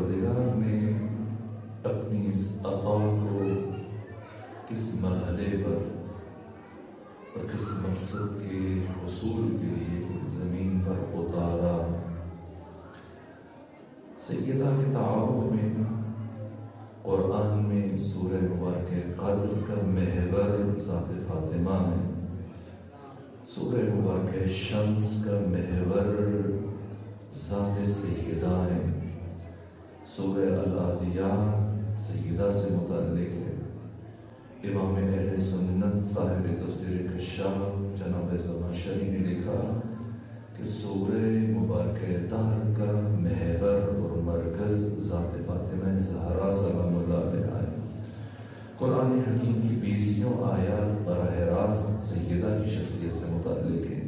پروردگار نے اپنی اس عطا کو کس مرحلے پر اور کس مقصد کے حصول کے لیے زمین پر اتارا؟ سیدہ کے تعارف میں قرآن میں سورہ مبارکہ قدر کا محور ذات فاطمہ ہے، سورہ مبارکہ شمس کا محور ذات سیدہ ہے، سورہ العادیات سیدہ سے متعلق ہے۔ امام اہل سنت صاحب تفسیر کشاف جناب زمخشری نے لکھا کہ سورہ مبارکہ دہر کا محور اور مرکز ذات فاطمہ زہرا سلام اللہ علیہا ہے۔ قرآن حکیم کی 20 آیات براہ راست سیدہ کی شخصیت سے متعلق ہے،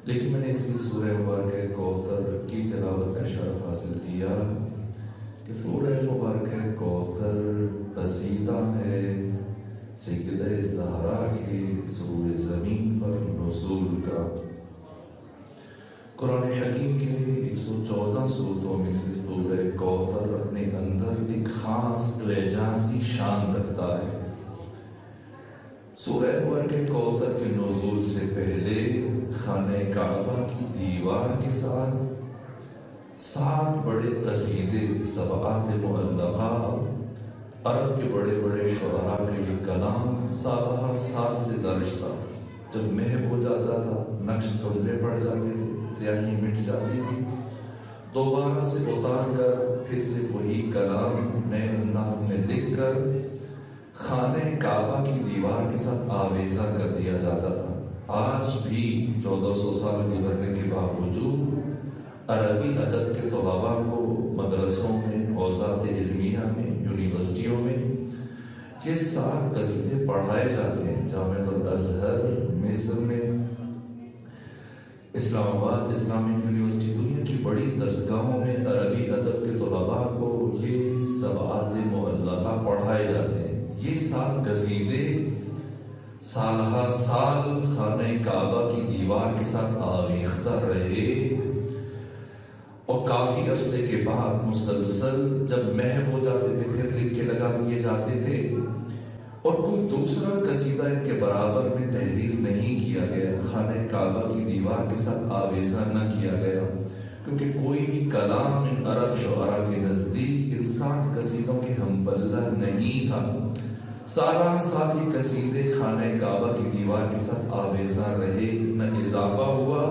لیکن میں نے اس کی سورہ مبارکہ کوثر کی تلاوت کا شرف حاصل کیا کہ سورہ مبارکہ کوثر قصیدہ ہے سیدہ زہرا کے اس روئے زمین پر نزول کا۔ قرآن حکیم کے 114 سورتوں میں سے سورہ کوثر اپنے اندر ایک خاص اعجازی شان رکھتا ہے۔ سورہ مبارکہ کوثر کے نزول سے پہلے خانہ کعبہ کی دیوار کے ساتھ 7 بڑے قصیدے، سبعات معلقہ، عرب کے بڑے بڑے شعراء کا یہ کلام سالہ سال سے درج تھا۔ جب محو ہو جاتا تھا، نقش دھندلے پڑ جاتے تھے، سیاہی مٹ جاتی تھی، دوبارہ سے اتار کر پھر سے وہی کلام نئے انداز میں لکھ کر خانہ کعبہ کی دیوار کے ساتھ آویزہ کر دیا جاتا تھا۔ آج بھی 1400 سال گزرنے کے باوجود عربی ادب کے طلباء کو مدرسوں میں، اوساط علمیہ میں، یونیورسٹیوں میں یہ 7 قصیدے پڑھائے جاتے ہیں۔ جامعۃ الازہر مصر میں، اسلام آباد اسلامک یونیورسٹی، دنیا کی بڑی درسگاہوں میں عربی ادب کے طلباء کو یہ سبعات معلقہ پڑھائے جاتے ہیں۔ یہ 7 قصیدے سالہ سال خانہ کعبہ کی دیوار کے ساتھ آویختہ رہے اور کافی عرصے کے بعد مسلسل جب محو ہو جاتے تھے پھر لکھ کے لگا دیے جاتے تھے، اور کوئی دوسرا قصیدہ ان کے برابر میں تحریر نہیں کیا گیا، خانہ کعبہ کی دیوار کے ساتھ آویزہ نہ کیا گیا، کیونکہ کوئی بھی کلام ان عرب شعراء کے نزدیک ان 7 قصیدوں کے ہم پلہ نہیں تھا۔ سالہ سال یہ قصیدے خانہ کعبہ کی دیوار کے ساتھ آویزہ رہے، نہ اضافہ ہوا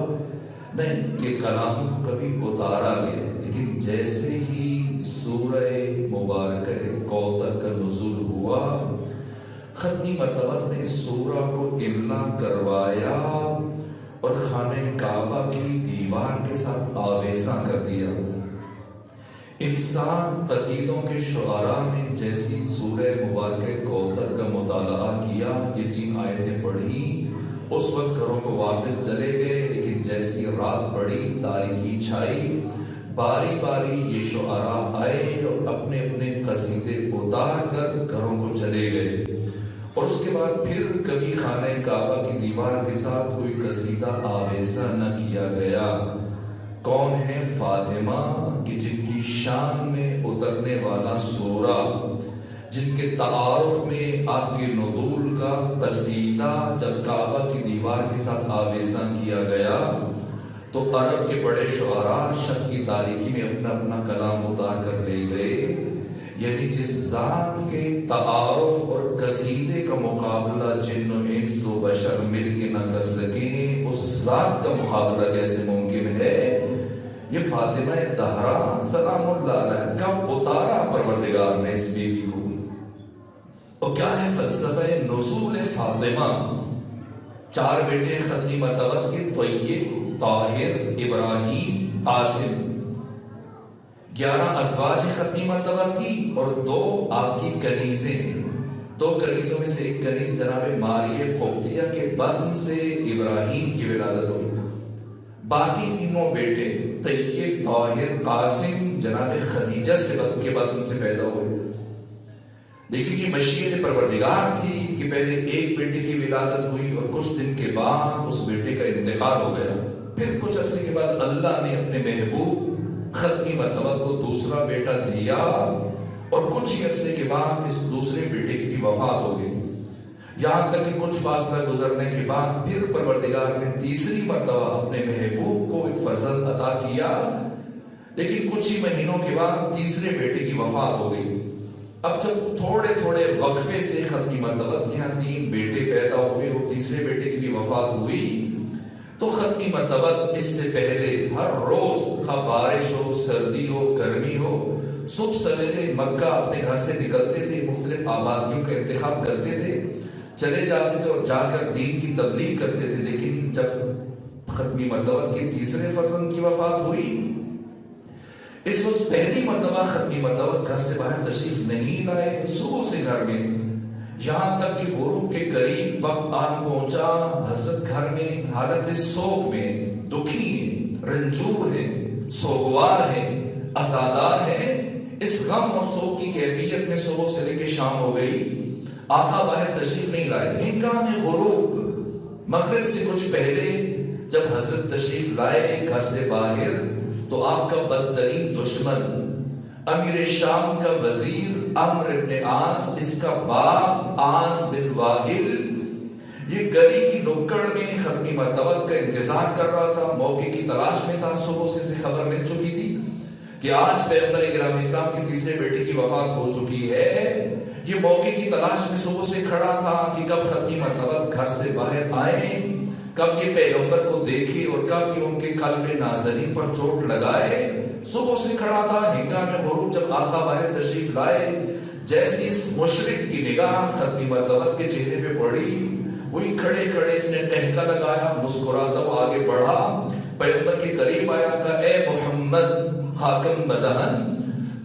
نہ ان کے کلام کو کبھی اتارا گیا۔ لیکن جیسے ہی سورہ مبارکہ کوثر کا نزول ہوا، ختمی مرتبہ نے اس سورہ کو املا کروایا اور خانہ کعبہ کی دیوار کے ساتھ آویزہ کر دیا۔ ان 7 قصیدوں کے شعراء نے جیسی سورہ مبارکہ کوثر کا مطالعہ کیا، یہ 3 آیتیں پڑھی، اس وقت گھروں کو واپس چلے گئے، لیکن جیسی رات پڑی، تاریکی چھائی، باری باری یہ شعراء آئے اور اپنے اپنے قصیدے اتار کر گھروں کو چلے گئے، اور اس کے بعد پھر کبھی خانہ کعبہ کی دیوار کے ساتھ کوئی قصیدہ آویزہ نہ کیا گیا۔ کون ہے فاطمہ کہ جن کی شان میں اترنے والا سورہ، جن کے تعارف میں آپ کے نزول کا قصیدہ جب کعبہ کی دیوار کے ساتھ آویزہ کیا گیا تو عرب کے بڑے شعراء شب کی تاریکی میں اپنا اپنا کلام اتار کر لے گئے۔ یعنی جس ذات کے تعارف اور قصیدے کا مقابلہ جن و انس و بشر مل کے نہ کر سکیں، اس ذات کا مقابلہ کیسے ممکن ہے؟ یہ فاطمہ زہرا سلام اللہ علیہ کب اتارا پروردگار نے اس بیوی کو؟ اور کیا ہے فلسفہ نزول فاطمہ؟ 4 بیٹے ختمی مرتبہ کے، طیب، طاہر، ابراہیم، قاسم، 11 ازواج ختمی مرتبہ کی اور 2 آپ کی کنیزیں۔ 2 کنیزوں میں سے ایک کنیز جناب ماریہ قبطیہ کے بطن سے ابراہیم کی ولادت ہوئی۔ باقی 3 بیٹے طیب، طاہر، قاسم جناب خدیجہ کے بطن سے پیدا ہوئے۔ لیکن یہ مشیت پروردگار تھی کہ پہلے ایک بیٹے کی ولادت ہوئی اور کچھ دن کے بعد اس بیٹے کا انتقال ہو گیا۔ پھر کچھ عرصے کے بعد اللہ نے اپنے محبوب ختمی مرتبہ کو دوسرا بیٹا دیا اور کچھ ہی عرصے کے بعد اس دوسرے بیٹے کی بھی وفات ہو گئی، یہاں تک کہ کچھ فاصلہ گزرنے کے بعد پھر پروردگار نے تیسری مرتبہ اپنے محبوب کو ایک فرزند عطا کیا، لیکن کچھ ہی مہینوں کے بعد تیسرے بیٹے کی وفات ہو گئی۔ اب جب تھوڑے تھوڑے وقفے سے ختمی مرتبہ کے یہاں 3 بیٹے پیدا ہوئے اور تیسرے بیٹے کی بھی وفات ہوئی، تو ختمی مرتبہ اس سے پہلے ہر روز خواہ بارش ہو، سردی ہو، گرمی ہو، صبح سویرے مکہ اپنے گھر سے نکلتے تھے، مختلف آبادیوں کا انتخاب کرتے تھے، چلے جاتے تھے اور جا کر دین کی تبلیغ کرتے تھے۔ لیکن جب ختمی مرتبہ کے تیسرے فرزند کی وفات ہوئی، اس روز پہلی مرتبہ ختمی مرتبہ گھر سے باہر تشریف نہیں لائے، صبح سے گھر میں، یہاں تک کہ غروب کے قریب وقت آن پہنچا، حضرت گھر میں حالت سوگ میں، دکھی ہیں، رنجور ہیں، سوگوار ہیں، عزادار ہیں۔ اس غم اور سوگ کی کیفیت میں صبح سے لے کے شام ہو گئی، آقا باہر تشریف نہیں لائے۔ ہنگام غروب، مغرب سے کچھ پہلے جب حضرت تشریف لائے گھر سے باہر، تو آپ کا بدترین دشمن، امیر شام کا وزیر عمرو ابن عاص، اس کا باپ عاص بن وائل، یہ گلی کی نکڑ میں ختمی مرتبہ کا انتظار کر رہا تھا، موقع کی تلاش میں تھا۔ صبح سے خبر مل چکی تھی کہ آج پیغمبر گرامی اسلام کے تیسرے بیٹے کی وفات ہو چکی ہے۔ یہ موقع کی تلاش میں صبح سے کھڑا تھا کہ کب ختمی مرتبہ گھر سے باہر آئے، کب یہ پیغمبر کو دیکھے اور کب یہ ان کے قلب ناظرین پر چوٹ لگائے۔ صبح سے کھڑا تھا، ہنگام غروب جب آقا باہر تشریف لائے، جیسی اس مشرک کی نگاہ ختمی مرتبہ کے چہرے پہ پڑی، وہی کھڑے کھڑے اس نے ٹہکا لگایا، مسکراتا وہ آگے بڑھا، پیغمبر کے قریب آیا، کہا اے محمد حاکم بدہن،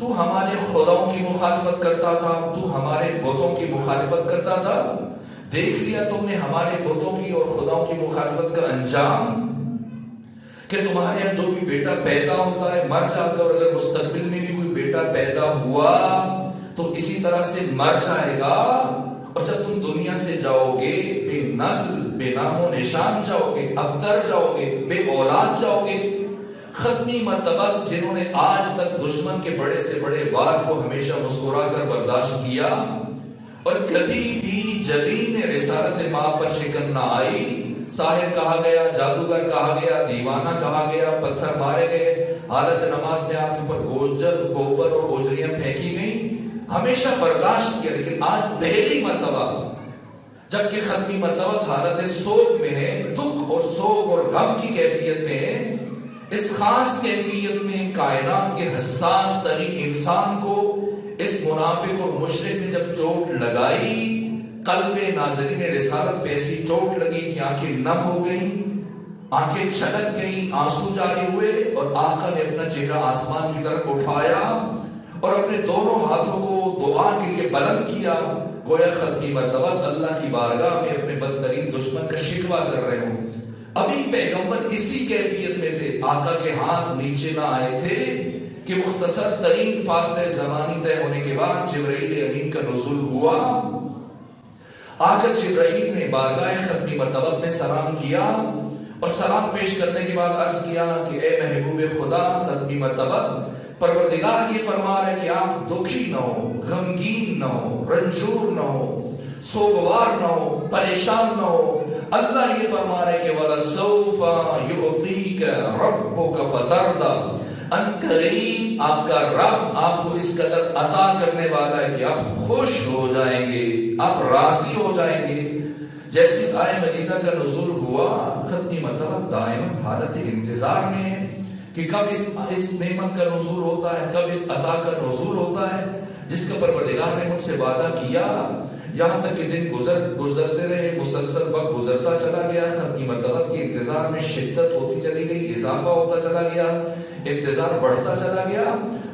تو ہمارے خداؤں کی مخالفت کرتا تھا، تو ہمارے بتوں کی مخالفت کرتا تھا، دیکھ لیا تم نے ہمارے بتوں کی اور خداؤں کی مخالفت کا انجام، کہ تمہارے یہاں جو بھی بیٹا پیدا ہوتا ہے مر جاتا ہے، اور اگر مستقبل میں بھی کوئی بیٹا پیدا ہوا تو اسی طرح سے مر جائے گا، اور جب تم دنیا سے جاؤ گے بے نسل، بے نام و نشان جاؤ گے، ابتر جاؤ گے، بے اولاد جاؤ گے۔ ختمی مرتبہ جنہوں نے آج تک دشمن کے بڑے سے بڑے وار کو ہمیشہ مسکرا کر برداشت کیا، اور کبھی بھی جبین رسالت ماں پر شکن نہ آئی، ساحر کہا گیا، جادوگر کہا گیا، دیوانہ کہا گیا، پتھر مارے گئے، حالت نماز میں آپ کے اوپر گوبر اور اوجریاں پھینکی گئیں، ہمیشہ برداشت کیا۔ لیکن آج پہلی مرتبہ جبکہ ختمی مرتبہ حالت سوگ میں ہے، دکھ اور سوگ اور غم کی کیفیت میں ہے، اس خاص کیفیت میں کائنات کے حساس ترین انسان کو اس منافق اور مشرک نے جب چوٹ لگائی، قلب ناظرین رسالت پہ ایسی چوٹ لگی کہ آنکھیں نم ہو گئیں، آنکھیں چھلک گئیں، آنسو جاری ہوئے، اور آقا نے اپنا چہرہ آسمان کی طرف اٹھایا اور اپنے دونوں ہاتھوں کو دعا کے لیے بلند کیا، گویا ختمی مرتبہ اللہ کی بارگاہ میں اپنے بدترین دشمن کا شکوہ کر رہے ہوں۔ ابھی پیغمبر اسی کیفیت میں تھے، آقا کے ہاتھ نیچے نہ آئے تھے کہ مختصر ترین فاصلے زمانی طے ہونے کے بعد جبرائیل امین کا نزول ہوا۔ آ کر جبرائیل نے بارگاہ ختمی مرتبہ میں سلام کیا، اور سلام پیش کرنے کے بعد عرض کیا کہ اے محبوب خدا ختمی مرتبہ، پروردگار یہ فرما رہا ہے کہ آپ دکھی نہ ہو، غمگین نہ ہو، رنجور نہ ہو، سوگوار نہ ہو، پریشان نہ ہو۔ اللہ یہ فرما رہا ہے کہ وَلَسَوْفَ يُعْطِيكَ رَبُّكَ فَتَرْضَىٰ، ان قریب آپ کا رب آپ کو اس قدر عطا کرنے والا ہے کہ آپ خوش ہو جائیں گے، آپ راضی ہو جائیں گے۔ جیسے اس آیہ مجیدہ کا نزول ہوا، ختمی مرتبہ دائم حالت انتظار میں ہے کہ کب اس نعمت کا نزول ہوتا ہے، کب اس عطا کا نزول ہوتا ہے جس کا پروردگار نے مجھ سے وعدہ کیا۔ یہاں تک کہ دن گزرتے رہے، مسلسل وقت گزرتا چلا گیا، ختمی مرتبہ کے انتظار میں شدت ہوتی چلی گئی، اضافہ ہوتا چلا گیا، انتظار بڑھتا چلا گیا،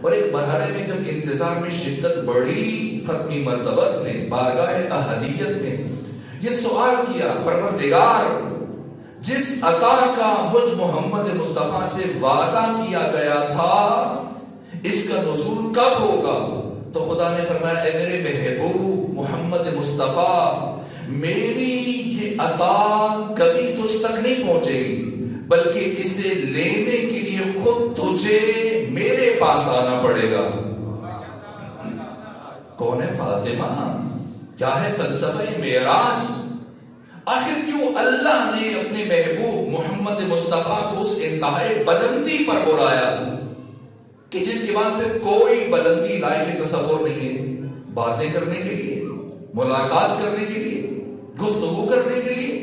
اور ایک مرحلے میں جب انتظار میں شدت بڑھی، ختمی مرتبہ نے بارگاہ احدیت میں یہ سوال کیا، پروردگار جس عطا کا مجھ محمد مصطفیٰ سے وعدہ کیا گیا تھا، اس کا نزول کب ہوگا؟ تو خدا نے فرمایا اے میرے محبوب محمد مصطفیٰ، میری یہ عطا کبھی تجھ تک نہیں پہنچے گی، بلکہ اسے لینے کے لیے خود تجھے میرے پاس آنا پڑے گا۔ کون ہے فاطمہ؟ کیا ہے فلسفہ معراج؟ آخر کیوں اللہ نے اپنے محبوب محمد مصطفیٰ کو اس انتہائی بلندی پر بلایا کہ جس کے بعد پھر کوئی بلندی لائق تصور نہیں ہے، باتیں کرنے کے لیے، ملاقات کرنے کے لیے، گفتگو کرنے کے لیے؟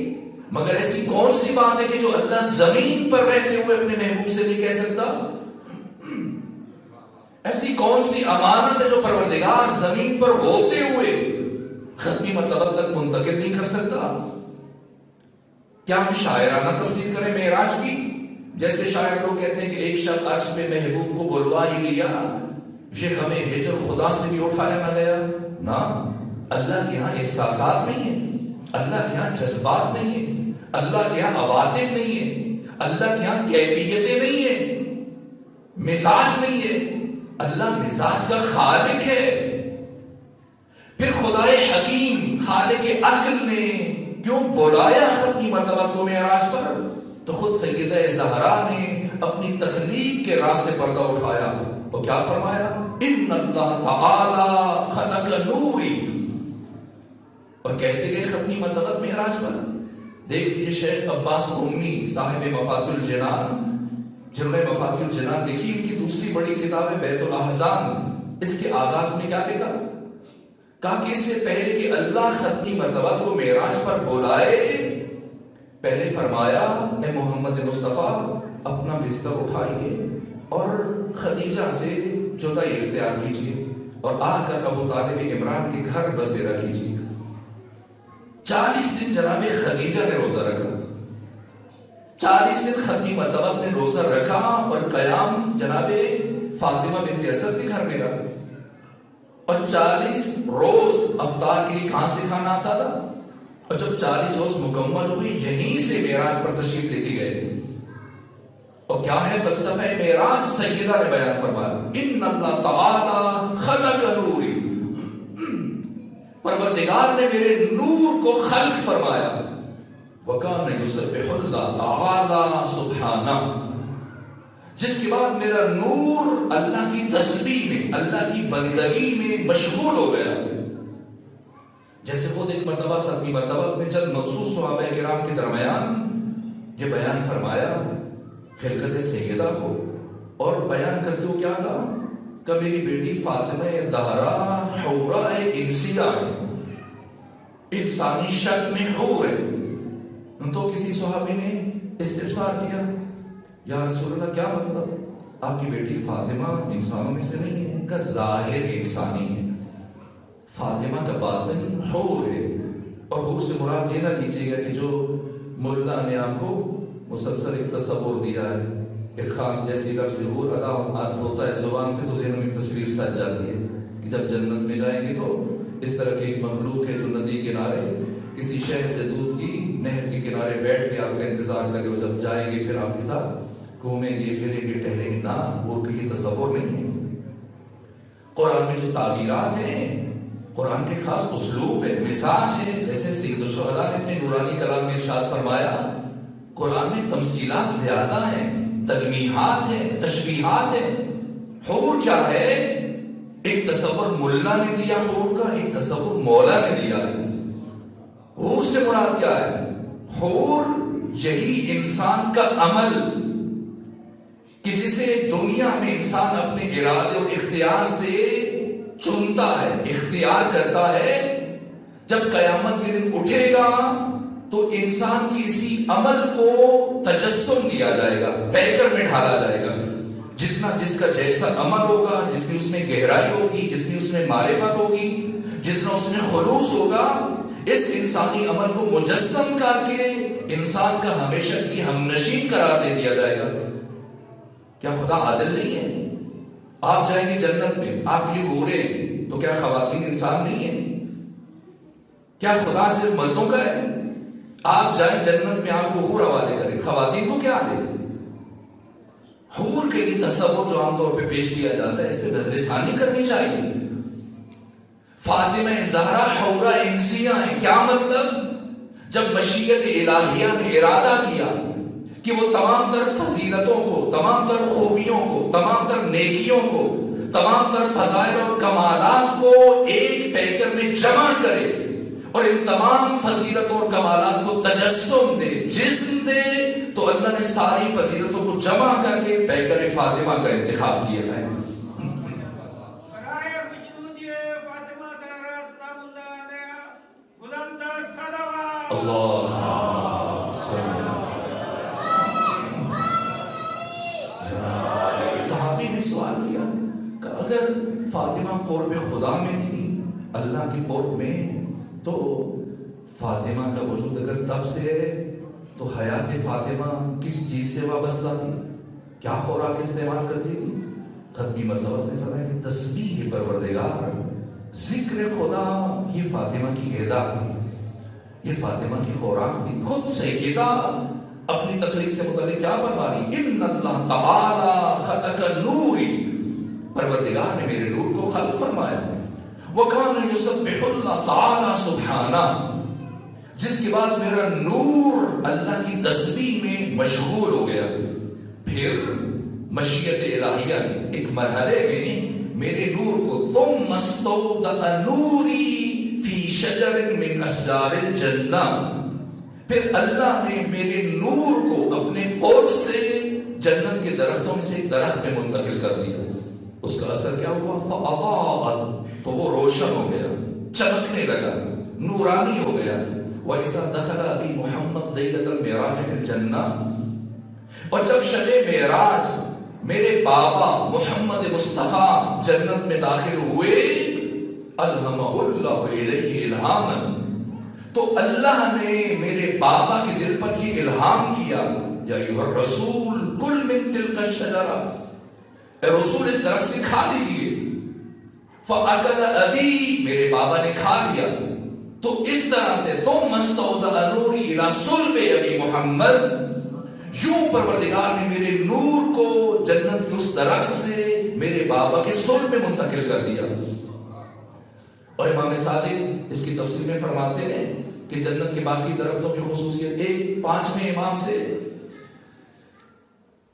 مگر ایسی کون سی بات ہے کہ جو اللہ زمین پر رہتے ہوئے اپنے محبوب سے نہیں کہہ سکتا؟ ایسی کون سی امانت ہے جو پروردگار زمین پر ہوتے ہوئے ختمی مرتبہ تک منتقل نہیں کر سکتا؟ کیا ہم شاعرانہ تفسیر کریں معراج کی؟ جیسے شاعر لوگ کہتے ہیں کہ ایک شب عرش میں محبوب کو بلوا ہی لیا، یہ ہمیں ہجر خدا سے بھی اٹھایا نہ گیا۔ نہ، اللہ کے ہاں احساسات نہیں ہیں، اللہ کے ہاں جذبات نہیں ہیں، اللہ کے ہاں عواطف نہیں ہیں، اللہ کے ہاں کیفیتیں نہیں ہیں، مزاج نہیں ہے۔ اللہ مزاج کا خالق ہے۔ پھر خدائے حکیم خالق عقل نے کیوں بلایا ختمی مرتبہ کو معراج پر؟ تو خود سیدہ زہرا نے اپنی تخلیق کے راہ سے پردہ اٹھایا اور کیا فرمایا؟ ان اللہ تعالی خلق نوری۔ اور کیسے گئے ختمی مرتبہ معراج پر؟ دیکھ لیجیے شیخ عباس قمی صاحب مفاتیح الجنان، جنہوں نے مفاتیح الجنان لکھی، ان کی دوسری بڑی کتاب ہے بیت الاحزان۔ اس کے آغاز میں کیا لکھا؟ کہا کہ اس سے پہلے کہ اللہ ختمی مرتبہ کو معراج پر بلائے، پہلے فرمایا اے محمد مصطفیٰ اپنا بستر اٹھائیے اور خدیجہ سے جدائی اختیار کیجیے اور آ کر ابو طالب عمران کے گھر بسیرا کیجیے۔ 40 دن جناب خدیجہ نے روزہ رکھا، 40 دن ختمی مرتبہ نے روزہ رکھا اور قیام جناب فاطمہ بنت اسد کے گھر میں رہا، اور 40 روز افطار کے لیے کہاں سے کھانا آتا تھا؟ اور جب 40 روز مکمل ہوئی یہیں سے معراج پر تشریف لے کے گئے۔ اور کیا ہے فلسفہ معراج؟ سیدہ نے بیان فرمایا ان اللہ تعالی خلق نوری، پروردگار نے میرے نور کو خلق فرمایا۔ وَكَانَ يُسَبِّحُ اللَّهُ تَعَالَى سُبْحَانَهُ، جس کے بعد میرا نور اللہ کی تسبیح میں، اللہ کی بندگی میں مشغول ہو گیا۔ جیسے خود ایک مرتبہ ختمی مرتبہ میں چند مخصوص صحابہ کرام کے درمیان یہ بیان فرمایا خلقت سیدہ کو، اور بیان کرتے ہو کیا کہا کہ میری بیٹی فاطمہ زہرا حورہ انسیہ ہے، انسانی شکل میں حور ہے۔ تو کسی صحابی نے استفسار کیا یا رسول اللہ کیا مطلب؟ آپ کی بیٹی فاطمہ انسانوں میں سے نہیں ہے؟ کا ظاہر انسانی ہے، فاطمہ کا باطن حور ہے۔ اور حور سے مراد یہ نہ لیجیے گا کہ جو مولا نے آپ کو مسلسل ایک تصور دیا ہے، ایک خاص جیسی لفظ حور ادا ہوتا ہے زبان سے تو ذہن میں تصویر سج جاتی ہے کہ جب جنت میں جائیں گے تو اس طرح کی ایک مخلوق ہے جو ندی کنارے کسی شہد دودھ کی نہر کے کنارے بیٹھ کے آپ کا انتظار کرے، وہ جب جائیں گے پھر آپ کے ساتھ گھومیں گے پھریں گے ٹہلیں گے۔ نہ، حور کے لیے تصور نہیں ہے۔ قرآن میں جو تعبیرات ہیں، قرآن کے خاص اسلوب ہے، مزاج ہے، جیسے سید الشہداء نے اپنے نورانی کلام میں ارشاد فرمایا قرآن میں تمثیلات زیادہ ہیں، تلمیحات ہیں، تشبیہات ہیں۔ حور کیا ہے؟ ایک تصور ملا نے دیا حور کا، ایک تصور مولا نے دیا ہے۔ حور سے مراد کیا ہے؟ حور یہی انسان کا عمل کہ جسے دنیا میں انسان اپنے ارادے اور اختیار سے چنتا ہے، اختیار کرتا ہے، جب قیامت کے دن اٹھے گا تو انسان کی اسی عمل کو تجسم دیا جائے گا، پیکر میں ڈھالا جائے گا۔ جتنا جس کا جیسا عمل ہوگا، جتنی اس میں گہرائی ہوگی، جتنی اس میں معرفت ہوگی، جتنا اس میں خلوص ہوگا، اس انسانی عمل کو مجسم کر کے انسان کا ہمیشہ کی ہم نشین قرار دے دیا جائے گا۔ کیا خدا عادل نہیں ہے؟ آپ جائیں گے جنت میں، آپ کے لیے حوریں ہیں، تو کیا خواتین انسان نہیں ہیں؟ کیا خدا صرف مردوں کا ہے؟ آپ جائیں جنت میں، آپ کو حور حوالے کریں، خواتین کو کیا دیں؟ حور کے یہ تصور جو عام طور پہ پیش کیا جاتا ہے، اس پہ نظر ثانی کرنی چاہیے۔ فاطمہ زہرا حورہ انسیہ ہیں، کیا مطلب؟ جب مشیت الہیہ نے ارادہ کیا کہ وہ تمام تر فضیلتوں کو، تمام تر خوبیوں کو، تمام تر نیکیوں کو، تمام تر فضائل اور کمالات کو ایک پیکر میں جمع کرے اور ان تمام فضیلتوں اور کمالات کو تجسم دے، جسم دے، تو اللہ نے ساری فضیلتوں کو جمع کر کے پیکر فاطمہ کا انتخاب کیا ہے۔ اللہ صحابی نے سوال کیا کہ اگر فاطمہ قرب خدا میں تھی، اللہ کی قرب میں، تو فاطمہ کا وجود اگر تب سے ہے تو حیات فاطمہ کس چیز سے وابستہ تھی؟ کیا خوراک استعمال کرتی تھی؟ ختمی مرتبہ نے فرمایا کہ تسبیح پروردگار، ذکر خدا، یہ فاطمہ کی غذا تھی، یہ فاطمہ کی خوراک تھی۔ خود سیدہ اپنی تخلیق سے متعلق کیا فرما رہی؟ ان اللہ تعالی خلق نوری، پروردگار نے میرے نور کو خلق فرمایا۔ وَكَانَ يُسَبِّحُ اللَّهُ تَعَالَى سُبْحَانَهُ، جس کے بعد میرا نور اللہ کی تسبیح میں مشغول ہو گیا۔ پھر مشیت الہیہ نے ایک مرحلے میں میرے نور کو ثُمَّ اسْتَوْدَعَ نُورِي فِي شَجَرٍ مِّنْ أَشْجَارِ الْجَنَّةِ، پھر اللہ نے میرے نور کو اپنے قرب سے جنت کے درختوں میں سے ایک درخت میں منتقل کر دیا۔ اس کا اثر کیا ہوا؟ فَأَضَاءَتْ، تو وہ روشن ہو گیا، چمکنے لگا، نورانی ہو گیا۔ وَإِذَا دَخَلَ أَبِي مُحَمَّدْ لَيْلَةَ الْمِعْرَاجِ فِي الْجَنَّةِ، اور جب شب معراج میرے بابا محمد مصطفیٰ جنت میں داخل ہوئے، الہمہ اللہ الیہ الہاما، تو اللہ نے میرے بابا کے دل پر یہ الہام کیا، یا ایھا الرسول کل من تلک الشجرہ، اے رسول اس درخت سے کھا لیجیے۔ فاکل ابی، میرے بابا نے کھا لیا۔ تو اس طرح سے ثم استودع نوری الی صلب ابی محمد، یوں پروردگار نے میرے نور کو جنت کے اس درخت سے میرے بابا کے صلب میں منتقل کر دیا۔ اور امام صادق اس کی تفسیر میں فرماتے ہیں کہ جنت کے باقی درختوں کی خصوصیت، ایک پانچویں امام سے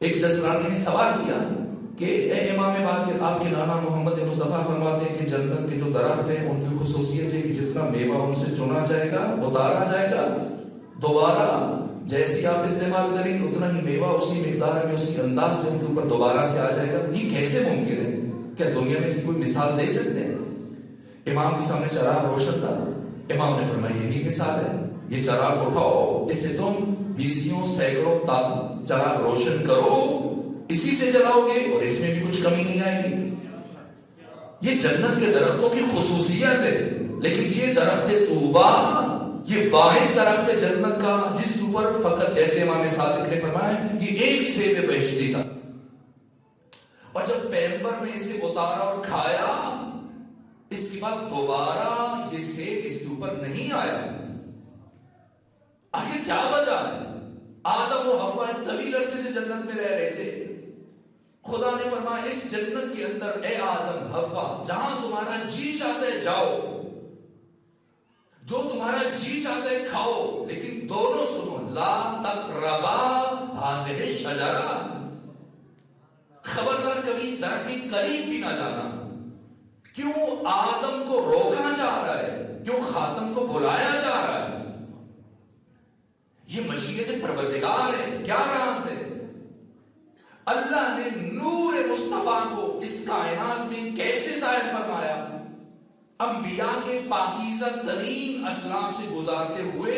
ایک نصرانی نے سوال کیا کہ اے امام باقر، آپ کے نانا محمد مصطفیٰ فرماتے ہیں کہ جنت کے جو درخت ہیں ان کی خصوصیت ہے کہ جتنا میوہ ان سے چنا جائے گا، اتارا جائے گا، دوبارہ جیسی آپ استعمال کریں گے اتنا ہی میوہ اسی مقدار میں، اسی انداز سے ان کے اوپر دوبارہ سے آ جائے گا۔ یہ کیسے ممکن ہے؟ کیا دنیا میں اس کی کوئی مثال دے سکتے ہیں؟ امام کے سامنے چراغ روشن تھا، امام نے فرمایا یہی مثال ہے، یہ چراغ اٹھاؤ، اس سے تم بیسیوں سینکڑوں چراغ روشن کرو، اسی سے جلاؤ گے اور اس میں بھی کچھ کمی نہیں آئے گی۔ یہ جنت کے درختوں کی خصوصیت ہے، لیکن یہ درخت طوبہ یہ واحد درخت ہے جنت کا جس کے اوپر فقط، جیسے امام صادق نے فرمایا، یہ ایک سیب بہشتی تھا، اور جب پیغمبر نے اسے اتارا اور کھایا، اس کے بعد دوبارہ یہ سیب اس کے اوپر نہیں آیا۔ آخر کیا وجہ ہے؟ آدم و حوا طویل عرصے سے جنت میں رہ رہے تھے، خدا نے فرمایا اس جنت کے اندر اے آدم حوا، جہاں تمہارا جی چاہتا ہے جاؤ، جو تمہارا جی چاہتا ہے کھاؤ، لیکن دونوں سنو، لا تقربا ہذہ الشجرہ، خبردار کبھی اس درخت کے قریب بھی نہ جانا۔ کیوں آدم کو روکا جا رہا ہے؟ کیوں خاتم کو بلایا جا رہا ہے؟ یہ مشیت پروردگار ہے۔ کیا راز ہے؟ اللہ نے نور مصطفیٰ کو اس کائنات میں کیسے ظاہر فرمایا؟ انبیاء کے پاکیزہ ترین اسلام سے گزارتے ہوئے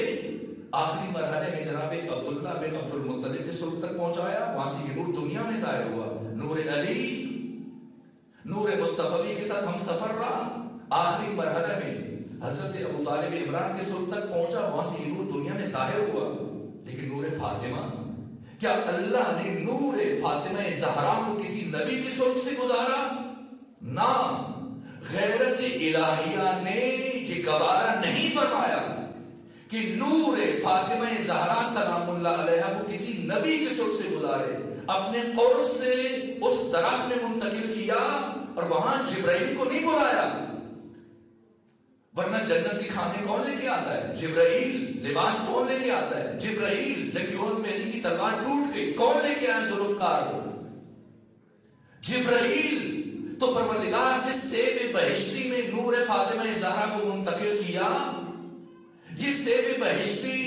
آخری مرحلے میں جناب عبداللہ بن عبد المطلب کے سلب تک پہنچایا، وہاں سے یہ نور دنیا میں ظاہر ہوا۔ نور علی، نور مصطفی کے ساتھ ہم سفر رہا، آخری مرحلے میں حضرت ابو طالب عمران کے سلب تک پہنچا، وہاں سے یہ نور دنیا میں ظاہر ہوا۔ لیکن نور فاطمہ، کیا اللہ نے نور فاطمہ زہرا کو کسی نبی کے سلب سے گزارا؟ نہ، غیرت الہیہ نے یہ گوارا نہیں فرمایا کہ نور فاطمہ زہرا سلام اللہ علیہا کو کسی نبی کے سلب سے گزارے۔ اپنے قرب سے اس درخت میں منتقل کیا اور وہاں جبرائیل کو نہیں بلایا، ورنہ جنت کے کھانے کون لے کے آتا ہے؟ جبرائیل. لباس کون لے کے آتا ہے؟ جبرائیل. جنگ احد میں علی کی تلوار ٹوٹ گئی، کون لے کے آیا ذوالفقار کو؟ جبرائیل. تو پروردگار جس سیب بہشتی میں نور فاطمہ زہرا کو منتقل کیا، یہ سیب بہشتی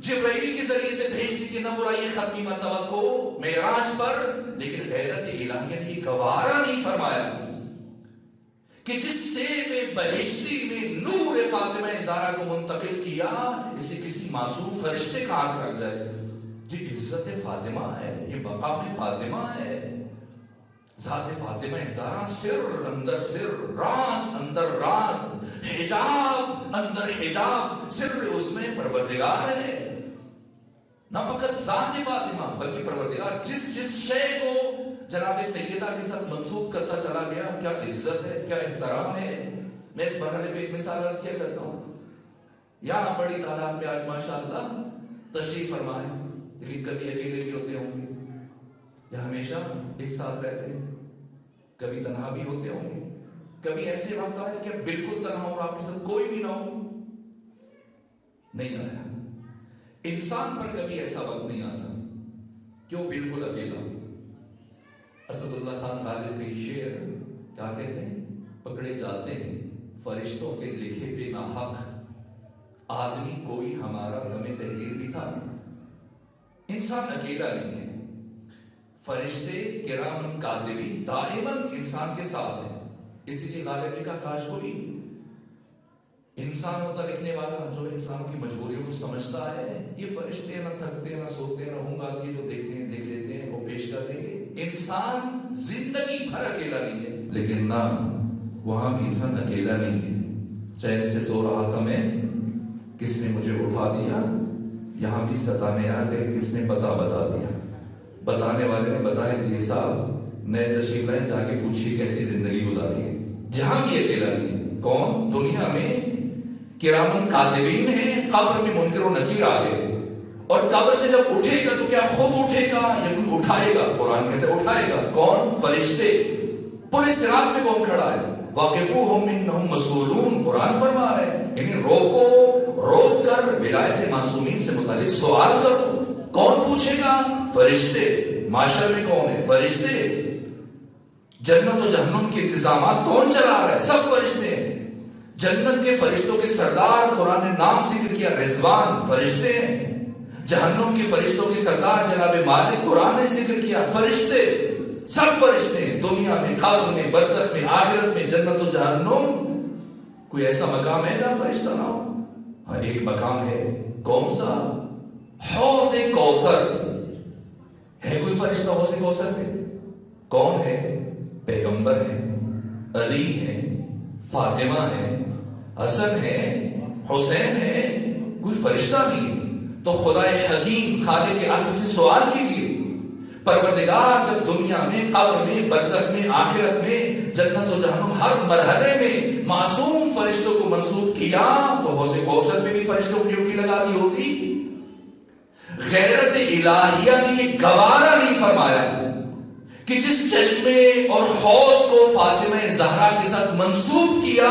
جبرائیل کے ذریعے سے بھیج دی کہ نہ برائی ختمی مرتبہ کو معراج پر، لیکن غیرت الہیہ نے یہ گوارا نہیں فرمایا کہ جس سیب بہشتی میں نور فاطمہ زہرا کو منتقل کیا اسے کسی معصوم فرشتے کا ہاتھ رکھ جائے. یہ عزت فاطمہ ہے، یہ مقام فاطمہ ہے. ذات فاطمہ زہرا سر اندر سر، راز اندر راز، حجاب اندر حجاب، سر اس میں پروردگار ہے. نہ فقط ذات فاطمہ بلکہ پروردگار جس جس شے کو جناب سیدہ کے ساتھ منسوب کرتا چلا گیا، کیا عزت ہے، کیا احترام ہے. میں اس مرحلے پہ ایک مثال عرض کیا کرتا ہوں. یہاں بڑی تعداد میں آج ماشاءاللہ تشریف فرمائے، لیکن کبھی اکیلے بھی ہوتے ہوں گے یا ہمیشہ ایک ساتھ رہتے ہیں، کبھی تنہا بھی ہوتے ہوں گے. کبھی ایسے وقت آیا کہ بالکل تنہا ہو، آپ کے ساتھ کوئی بھی نہ ہو؟ نہیں آیا. انسان پر کبھی ایسا وقت نہیں آتا کہ وہ بالکل اکیلا ہو. اسد اللہ خان غالب کے شعر کیا کہتے ہیں؟ پکڑے جاتے ہیں فرشتوں کے لکھے پہ نہ حق، آدمی کوئی ہمارا غم تحریر بھی تھا. انسان اکیلا نہیں ہے، فرشتے کرام کاتبین دائماً انسان کے ساتھ ہیں. اسی لیے غالب نے کہا کاش کوئی انسان ہوتا لکھنے والا جو انسان کی مجبوریوں کو سمجھتا ہے. یہ فرشتے نہ تھکتے نہ سوتے نہ ہوں گا کہ جو دیکھتے ہیں لکھ لیتے ہیں، وہ پیش کر دیں گے. انسان زندگی بھر اکیلا نہیں ہے، لیکن نہ وہاں بھی انسان اکیلا نہیں ہے. چین سے سو رہا تھا میں، کس نے مجھے اٹھا دیا، یہاں بھی ستانے آ گئے، کس نے پتا بتا دیا. بتانے والے نے بتایا کہ یہ صاحب نئے تشریف لائے، جا کے پوچھیے کیسی زندگی گزاری ہے. جہاں بھی اکیلا نہیں ہے. کون؟ دنیا میں کرامن کاتبین ہیں، قبر میں منکر و نکیر آ گئے، اور قبر سے جب اٹھے گا تو کیا خود اٹھے گا یا کوئی اٹھائے گا؟ قرآن کہتے ہیں اٹھائے گا. کون؟ فرشتے. پولیس صراط میں کون کھڑا ہے؟ واقفوہم انہم مسئولون. قرآن فرما رہے ہیں انہیں روک کر ولایت معصومین سے متعلق سوال کرو. کون پوچھے گا؟ فرشتے. معاشر میں کون ہے؟ فرشتے. جنت و جہنم کے انتظامات کون چلا رہا ہے؟ سب فرشتے ہیں. جنت کے فرشتوں کے سردار قرآن نے نام ذکر کیا رضوان، فرشتے ہیں. جہنم کے فرشتوں کے سردار جناب مالک قرآن نے ذکر کیا، فرشتے. سب فرشتے ہیں. دنیا میں، قبر میں، برزخ میں، آخرت میں، جنت و جہنم. کوئی ایسا مقام ہے جہاں فرشتہ نہ ہو؟ ہاں ایک مقام ہے. کون سا؟ حوض کوثر. ہے کوئی فرشتہ حوض کوثر پہ؟ کون ہے؟ پیغمبر ہے، علی ہے، فاطمہ ہے، حسن ہے، حسین ہے. کوئی فرشتہ نہیں. تو خدا حکیم خالق عقل سے سوال کیجیے، پروردگار جب دنیا میں، قبر میں، برزخ میں، آخرت میں، جنت و جہنم ہر مرحلے میں معصوم فرشتوں کو منسوب کیا تو حوض کوثر میں بھی فرشتوں کی ڈیوٹی لگا دی ہوتی. غیرت الہیہ نے یہ گوارا نہیں فرمایا کہ جس چشمے اور حوض کو فاطمہ زہرا کے ساتھ منسوب کیا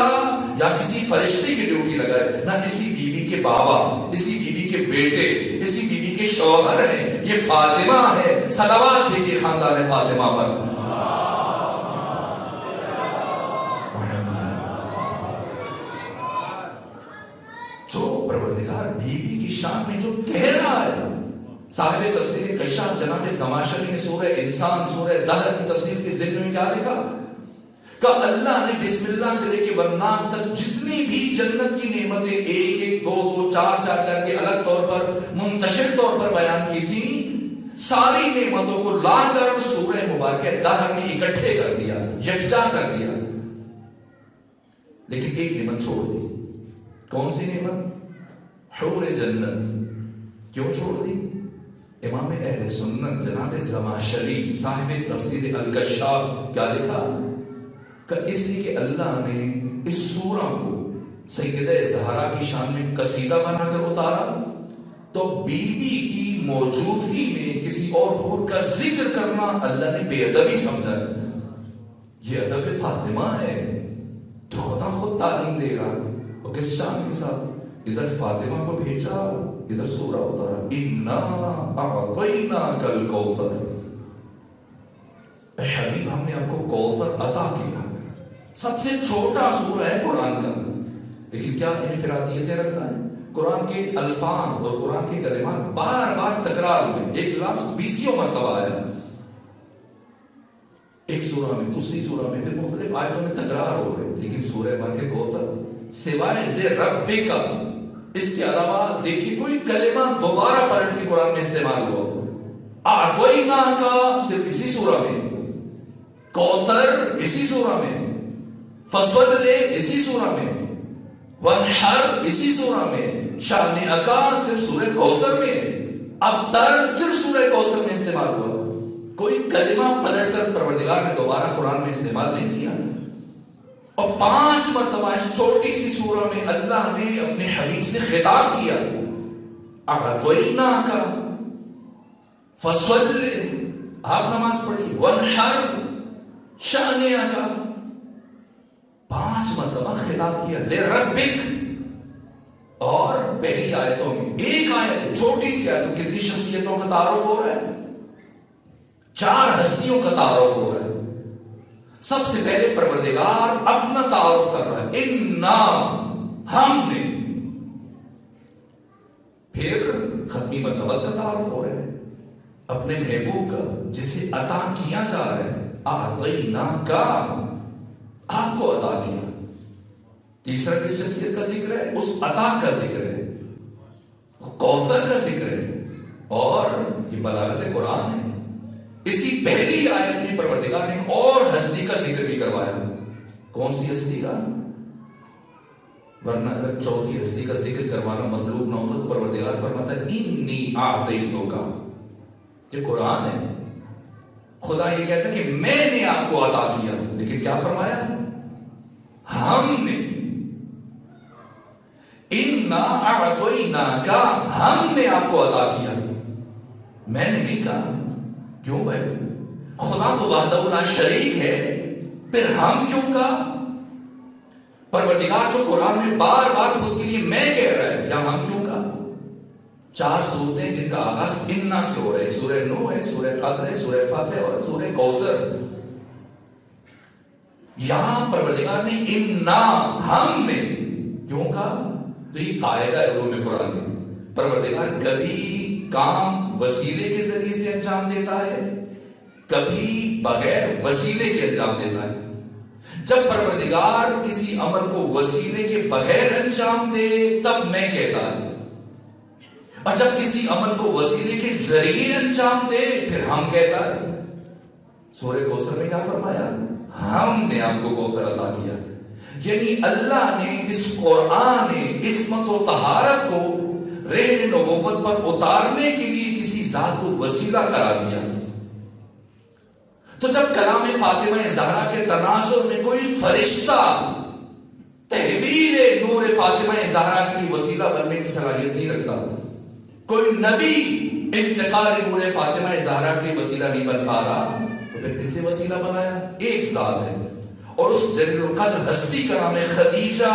یا کسی فرشتے کی ڈیوٹی لگائے. نہ اسی بیوی کے بابا، اسی بیوی کے بیٹے، اسی بیوی کے شوہر ہیں، یہ فاطمہ ہے. صلوات بھیجیے خاندان فاطمہ پر. جو پروردگار بیوی کی شان میں جو کہہ رہا ہے، صاحب تفسیر کشاف جناب زماشری نے سورہ انسان، سورہ دہر کی تفسیر کے ذکر میں کیا لکھا کہ اللہ نے بسم اللہ سے لے کے والناس تک جتنی بھی جنت کی نعمتیں ایک ایک، دو دو، چار چار کر کے الگ طور پر منتشر طور پر بیان کی تھی، ساری نعمتوں کو لا کر سورہ مبارکہ دہر میں اکٹھے کر دیا، یکجا کر دیا. لیکن ایک نعمت چھوڑ دی. کون سی نعمت؟ حور جنت. کیوں چھوڑ دی؟ امام اہل سنت جناب زماشری صاحب تفسیر الکشاف کیا لکھا کہ اس لیے کہ اللہ نے اس سورہ کو سیدہ زہرا کی شان میں قصیدہ بنا کر اتارا تو بی بی کی موجودگی میں کسی اور حور کا ذکر کرنا اللہ نے بے ادبی سمجھا. یہ ادب فاطمہ ہے جو خدا خود تعلیم دے رہا. اور کس شان کے ساتھ؟ ادھر فاطمہ کو بھیجا، ادھر سورہ اتارا، اِنَّا أَعْطَيْنَاكَ الْكَوْثَرَ، اے حبیب ہم نے آپ کو کوثر عطا کیا۔ سب سے چھوٹا سورہ ہے قرآن کا، لیکن کیا انفرادیتیں رکھتا ہے؟ قرآن کے الفاظ اور قرآن کے کلمات بار بار تکرار ہوئے، ایک لفظ 20 مرتبہ آیا، ایک سورہ میں، دوسری سورہ میں، پھر مختلف آیتوں میں تکرار ہو رہے، لیکن سورہ بھر کے کوثر سوائے لے ربک، اس کے علاوہ دیکھیے کوئی کلمہ دوبارہ پلٹ کے قرآن میں استعمال ہوا، اعطیناک صرف اسی سورہ میں، کوثر اسی سورہ میں، فصل اسی سورہ میں، وانحر اسی سورہ میں، شان اکا صرف سورہ کوثر میں، ابتر صرف سورہ کوثر میں استعمال ہوا۔ کوئی کلمہ پلٹ کر پروردگار نے دوبارہ قرآن میں استعمال نہیں کیا، اور 5 مرتبہ اس چھوٹی سی سورہ میں اللہ نے اپنے حبیب سے خطاب کیا، اعطیناک فصل، آپ نماز پڑھی، وانحر شانیہ کا 5 مرتبہ خطاب کیا، لے ربک، اور پہلی آیتوں میں ایک آیت چھوٹی سی آیت کتنی شخصیتوں کا تعارف ہو رہا ہے، 4 ہستیوں کا تعارف ہو رہا ہے۔ سب سے پہلے پروردگار اپنا تعارف کر رہا ہے، اِنَّا ہم نے، پھر ختمی مرتبہ کا تعارف ہو رہا ہے اپنے محبوب کا جسے عطا کیا جا رہا ہے، اعطیناک آپ کو عطا کیا۔ تیسرا کس شخصیت کا ذکر ہے؟ اس عطا کا ذکر ہے، کوثر کا ذکر ہے، اور یہ بلاغت قرآن ہے۔ اسی پہلی آیت میں پروردگار نے ایک اور ہستی کا ذکر بھی کروایا، کون سی ہستی کا؟ ورنہ اگر چوتھی ہستی کا ذکر کروانا مطلوب نہ ہوتا تو پروردگار فرماتا ہے انی اعطیتک، یہ قرآن ہے، خدا یہ کہتا ہے کہ میں نے آپ کو عطا کیا، لیکن کیا فرمایا؟ ہم نے، اِنَّا أَعْطَيْنَاكَ، ہم نے آپ کو عطا کیا، میں نے نہیں کہا۔ کیوں بھائی؟ خدا تو وحدہ لا شریک ہے، پھر ہم کیوں کہا؟ پروردگار جو قرآن میں بار بار خود کے لیے میں کہہ رہا ہے، یا ہم کیوں کہا؟ 4 سورتیں جن کا آغاز اِنَّا سے ہو رہا ہے، سورہ نوح ہے، سورہ قدر ہے، سورہ فاتح اور سورہ کوثر۔ یہاں پروردگار نے اِنَّا ہم نے کیوں کہا؟ تو یہ قاعدہ ہے علوم قرآن میں، پروردگار کبھی کام وسیلے کے ذریعے سے انجام دیتا ہے، کبھی بغیر وسیلے کے انجام دیتا ہے۔ جب پروردگار کسی عمل کو وسیلے کے بغیر انجام دے تب میں کہتا ہے، اور جب کسی عمل کو وسیلے کے ذریعے انجام دے پھر ہم کہتا ہے۔ سورہ کوثر میں کیا فرمایا؟ ہم نے آپ کو کوثر عطا کیا، یعنی اللہ نے اس قرآن عصمت و طہارت کو رحم نبوت پر اتارنے کے لیے کسی ذات کو وسیلہ قرار دیا۔ تو جب کلام فاطمہ زہرا کے تناظر میں کوئی فرشتہ تحویل نور فاطمہ زہرا کی وسیلہ بننے کی صلاحیت نہیں رکھتا، کوئی نبی انتقال نور فاطمہ زہرا کی وسیلہ نہیں بن پا رہا، تو پھر کسے وسیلہ بنایا؟ ایک ذات ہے، اور اس جلیل القدر ہستی کا نام ہے خدیجہ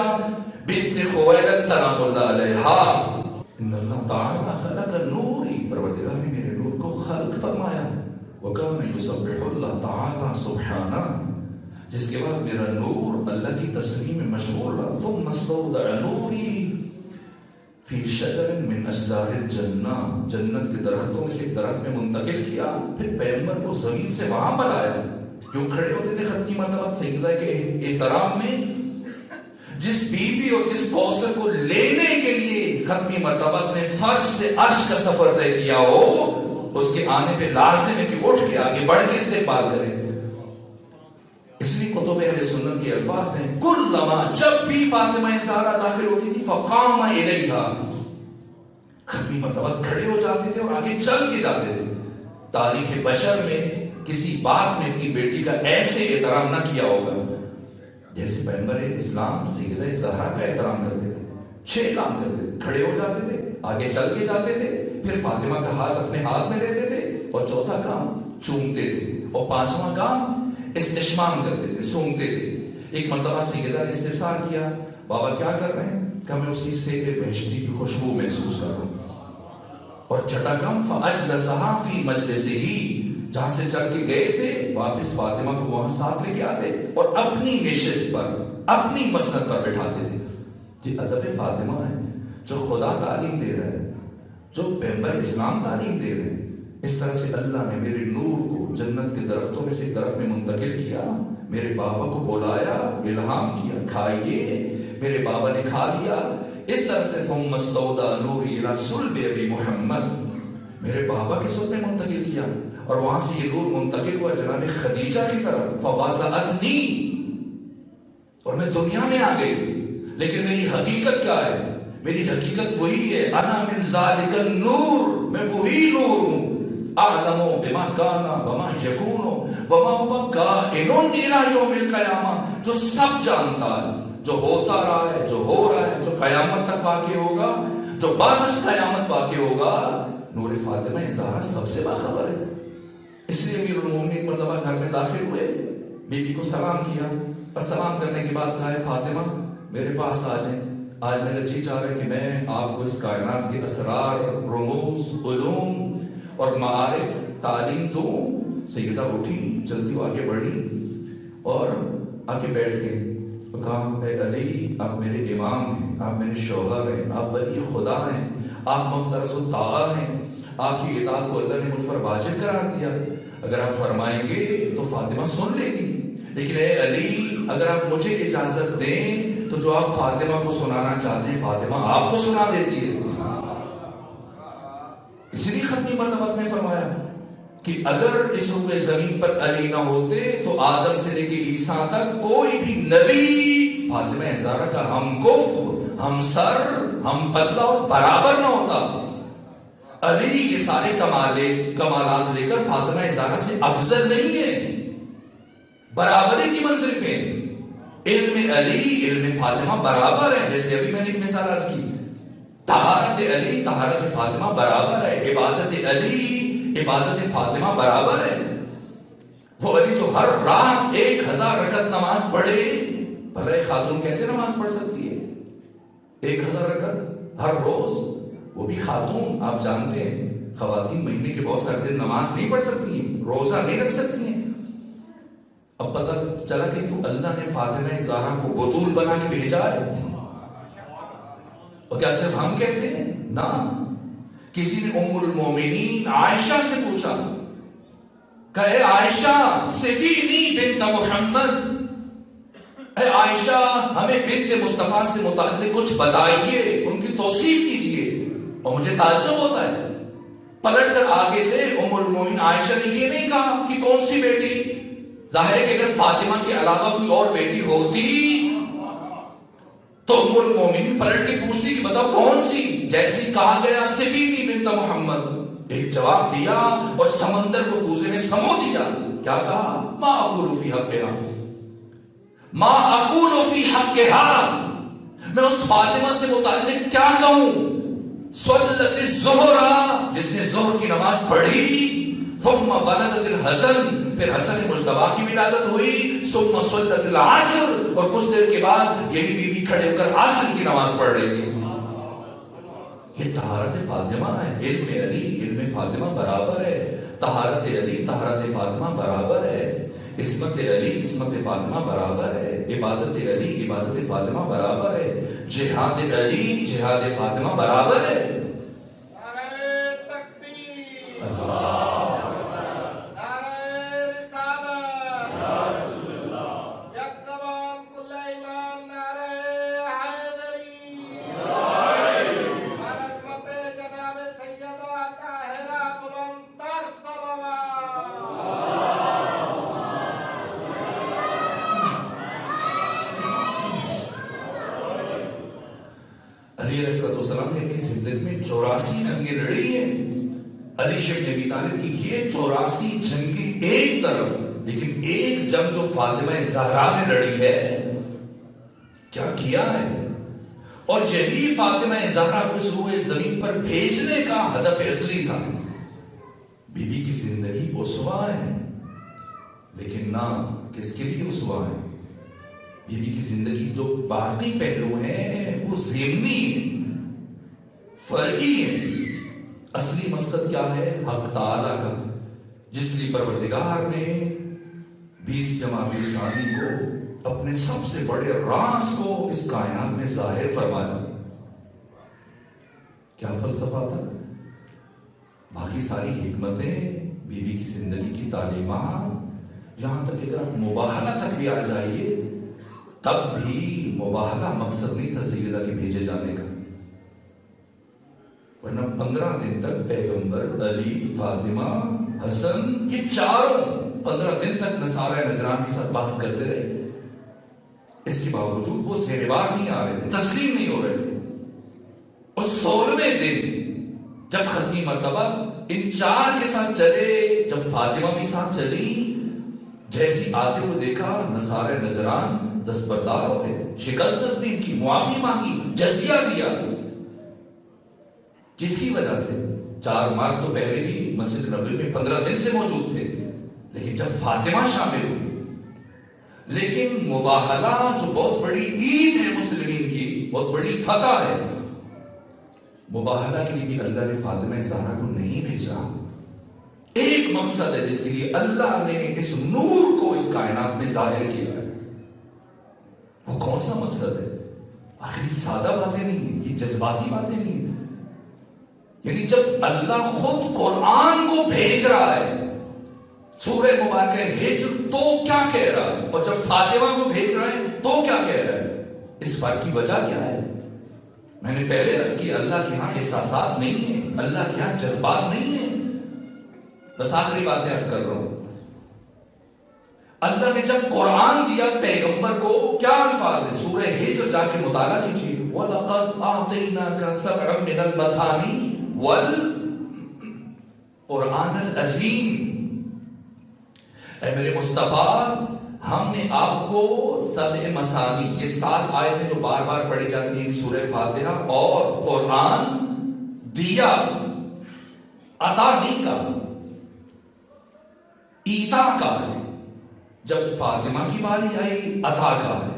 بنت خویلد سلام اللہ علیہا۔ ان اللہ تعالی خلق نوری، پروردگار نے میرے نور کو خلق فرمایا، وَكَانَ يُسَبِّحُ اللَّهُ تَعَالَى سُبْحَانَهُ، جس کے بعد میرا نور اللہ کی تسبیح میں مشغول رہا۔ ثُمَّ اسْتَوْدَعَ نُورِي فِي شَجَرٍ مِّنْ أَشْجَارِ الْجَنَّةِ، جنت کے درختوں میں سے ایک درخت میں منتقل کیا، پھر پیغمبر کو زمین سے وہاں پر آیا۔ کیوں کھڑے ہوتے تھے ختمی مرتبہ سجدہ کے احترام میں؟ جس بی بی اور جس کوثر کو لینے کے لیے ختمی مرتبہ نے فرش سے عرش کا سفر طے کیا ہو، اس کے آنے پہ لازم ہے کہ اٹھ کے آگے بڑھ کے استقبال کریں۔ اس لیے کتب اہل سنت کے الفاظ ہیں، کلما، جب بھی فاطمہ زہرا داخل ہوتی تھی، فقام الیہا، ختمی مرتبہ کھڑے ہو جاتے تھے اور آگے چل کے جاتے تھے۔ تاریخ بشر میں کسی باپ نے اپنی بیٹی کا ایسے احترام نہ کیا ہوگا جیسے پیغمبر اسلام سیدہ زہرا کا احترام کرتے تھے۔ 6 کام کرتے تھے، کھڑے ہو جاتے تھے، آگے چل کے جاتے تھے، پھر فاطمہ کا ہاتھ اپنے ہاتھ میں لیتے تھے، اور چوتھا کام چومتے تھے، اور 5واں کام استشمام کرتے تھے، سونگتے تھے۔ ایک مرتبہ سیدہ نے استفسار کیا، بابا کیا کر رہے ہیں کہ میں اسی سے بہشتی کی خوشبو محسوس کر رہا ہوں. اور چٹکم فاجلسها فی مجلسہ، جہاں سے چل کے گئے تھے واپس فاطمہ کو وہاں ساتھ لے کے آتے اور اپنی نشست پر اپنی مسند پر بٹھاتے تھے. یہ ادب فاطمہ ہے جو خدا تعلیم دے رہا ہے، جو پیغمبر اسلام تعلیم دے رہے ہیں. اس طرح سے اللہ نے میرے نور کو جنت کے درختوں میں سے ایک درخت میں منتقل کیا، میرے بابا کو بلایا، الہام کیا کھائیے، میرے بابا نے کھا لیا. اس طرح سے ثم استودع نوری الی صلب ابی محمد، میرے بابا کے صلب میں منتقل کیا اور وہاں سے یہ نور منتقل ہوا جناب خدیجہ کی طرف. فواسعتنی، اور میں دنیا میں آ گئی. لیکن میری حقیقت کیا ہے؟ میری حقیقت وہی ہے، انا من ذالک النور، میں وہی نور ہوں. اعلم بما کان وما یکون وما هو کائن الی یوم القیامہ، جو سب جانتا ہے، جو ہوتا رہا ہے، جو ہو رہا ہے، جو قیامت تک واقع ہوگا، جو بعد از قیامت واقع ہوگا. نور فاطمہ زہرا سب سے باخبر ہے. اس لیے امیر المومنین مرتبہ گھر میں داخل ہوئے، بی بی کو سلام کیا اور سلام کرنے کے بعد کہا فاطمہ میرے پاس آ جائیں، آج میرا جی چاہ رہا ہے کہ میں آپ کو اس کائنات کے اسرار، رموز، علوم اور معارف تعلیم دوں. سیدہ اٹھی، جلدی آگے بڑھی اور آگے بیٹھ گئی اور کہا اے علی، آپ میرے امام ہیں، آپ میرے شوہر ہیں، آپ ولی خدا ہیں، آپ مفترض الطاعہ ہیں، آپ کی اطاعت کو اللہ نے مجھ پر واجب قرار دیا. اگر آپ فرمائیں گے تو فاطمہ سن لے گی، لیکن اے علی اگر آپ مجھے اجازت دیں تو جو آپ فاطمہ کو سنانا چاہتے ہیں فاطمہ آپ کو سنا دیتی ہے. اسی لیے ختمی مرتبہ نے فرمایا کہ اگر اس روئے زمین پر علی نہ ہوتے تو آدم سے لے کے عیسیٰ تک کوئی بھی نبی فاطمہ زہرا کا ہم کف، ہم سر، ہم پلہ اور برابر نہ ہوتا. علی کے سارے کمالات لے کر فاطمہ زہرا سے افضل نہیں ہے، برابری کی منزل پہ. علم علی علم فاطمہ برابر ہے. جیسے ابھی میں نے ایک مثال عرض کی، طہارت علی طہارت فاطمہ برابر ہے، عبادت علی عبادت فاطمہ برابر ہے. وہ علی جو ہر رات 1000 رکعت نماز پڑھے، بھلا ایک خاتون کیسے نماز پڑھ سکتی ہے 1000 رکعت ہر روز؟ وہ بھی خاتون، آپ جانتے ہیں خواتین مہینے کے بہت سارے دن نماز نہیں پڑھ سکتی ہیں، روزہ نہیں رکھ سکتی ہیں. اب پتہ چلا کہ کیوں اللہ نے فاطمہ زہرا کو بطول بنا کے بھیجا ہے. اور کیا صرف ہم کہتے ہیں؟ نہ، کسی نے ام المومنین عائشہ سے پوچھا کہ اے عائشہ صفینی بنت محمد، اے عائشہ ہمیں بنت مصطفیٰ سے متعلق کچھ بتائیے، ان کی توصیف کیجئے. اور مجھے تعجب ہوتا ہے، پلٹ کر آگے سے ام المومنین عائشہ نے یہ نہیں کہا کہ کون سی بیٹی. ظاہر ہے کہ اگر فاطمہ کے علاوہ کوئی اور بیٹی ہوتی تو ام المومنین پلٹ کے پوچھتی کہ بتاؤ کون سی. جیسی کہا گیا صفینی بنت محمد، ایک جواب دیا اور سمندر کو کوزے میں سمو دیا. کیا کہا؟ ما اقول فی حقہا، ما اقول فی حقہا، میں اس فاطمہ سے متعلق کیا کہوں. صلت الظہر، جس نے ظہر کی نماز پڑھی، ثم ولدت الحسن، پھر حسن مجتبی کی ولادت ہوئی، ثم صلت العصر، اور کچھ دیر کے بعد یہی بی بی کھڑے ہو کر عصر کی نماز پڑھ رہی تھی. یہ طہارت فاطمہ ہے. علم علی علم فاطمہ برابر ہے، طہارت علی طہارت فاطمہ برابر ہے، عصمت علی عصمت فاطمہ برابر ہے، عبادت علی عبادت فاطمہ برابر ہے، جہاد علی جہاد فاطمہ برابر ہے. علی علیہ السلام نے اپنی زندگی میں 84 جنگیں لڑی ہیں. علی شیخ ابی طالب کی یہ 84 جنگیں ایک طرف، لیکن ایک جنگ جو فاطمہ زہرا نے لڑی ہے، کیا کیا ہے. اور یہی فاطمہ زہرا کو اس روئے زمین پر بھیجنے کا ہدف اصلی تھا. بی بی کی زندگی اسوہ ہے، لیکن نہ کس کے لیے اسوہ ہے؟ بیوی کی زندگی جو باقی پہلو ہیں وہ ضمنی ہیں، فرعی ہیں. اصلی مقصد کیا ہے؟ حق تعالیٰ کا، جس کے لیے پروردگار نے 20 جمادی ثانی کو اپنے سب سے بڑے راز کو اس کائنات میں ظاہر فرمایا. کیا فلسفہ تھا؟ باقی ساری حکمتیں، بیوی کی زندگی کی تعلیمات، یہاں تک کہ اگر آپ مباہلہ تک بھی آ جائیے تب بھی مباہلہ مقصد نہیں تھا سیدہ کے بھیجے جانے کا. ورنہ 15 دن تک پیغمبر، علی، فاطمہ، حسن، یہ چاروں 15 دن تک نصارہ نجران کے ساتھ بحث کرتے رہے. اس کے باوجود وہ زیر بار نہیں آ رہے تھے، تسلیم نہیں ہو رہے تھے. اور 16ویں دن جب ختمی مرتبہ ان 4 کے ساتھ چلے، جب فاطمہ بھی ساتھ چلی، جیسی آتے کو دیکھا نصارہ نجران دستبردار ہو گئے، شکست تسلیم کی، معافی مانگی، جزیہ دیا. کس کی وجہ سے؟ 4 ماہ تو پہلے بھی مسجد نبوی میں 15 دن سے موجود تھے، لیکن جب فاطمہ شامل ہوئی. لیکن مباہلہ جو بہت بڑی عید ہے مسلمین کی، بہت بڑی فتح ہے، مباہلہ کے لیے بھی اللہ نے فاطمہ زہرا کو نہیں بھیجا. ایک مقصد ہے جس کے لیے اللہ نے اس نور کو اس کائنات میں ظاہر کیا ہے. وہ کون سا مقصد ہے؟ آخر یہ سادہ باتیں نہیں ہیں، یہ جذباتی باتیں نہیں ہیں. یعنی جب اللہ خود قرآن کو بھیج رہا ہے سورہ مبارکہ ہجر، تو کیا کہہ رہا ہے؟ اور جب فاطمہ کو بھیج رہا ہے تو کیا کہہ رہا ہے؟ اس فرق کی وجہ کیا ہے؟ میں نے پہلے عرض کیا، اللہ کے ہاں احساسات نہیں ہیں، اللہ کے ہاں جذبات نہیں ہیں. بس آخری باتیں عرض کر رہا ہوں. اللہ نے جب قرآن دیا پیغمبر کو، کیا الفاظ ہیں؟ سورہ ہجر جا کے مطالعہ کیجیے. وَلَقَدْ أَعْطَيْنَاكَ سَبْعًا مِنَ الْمَثَانِي وَالْقُرْآنَ الْعَظِيمِ. اے میرے مصطفیٰ، ہم نے آپ کو 7 مثانی، یہ 7 آیتیں جو بار بار پڑھی جاتی ہیں سورہ فاتحہ، اور قرآن دیا. عطا نہیں کا، ایتا کا ہے. جب فاطمہ کی باری آئی عطا کا ہے.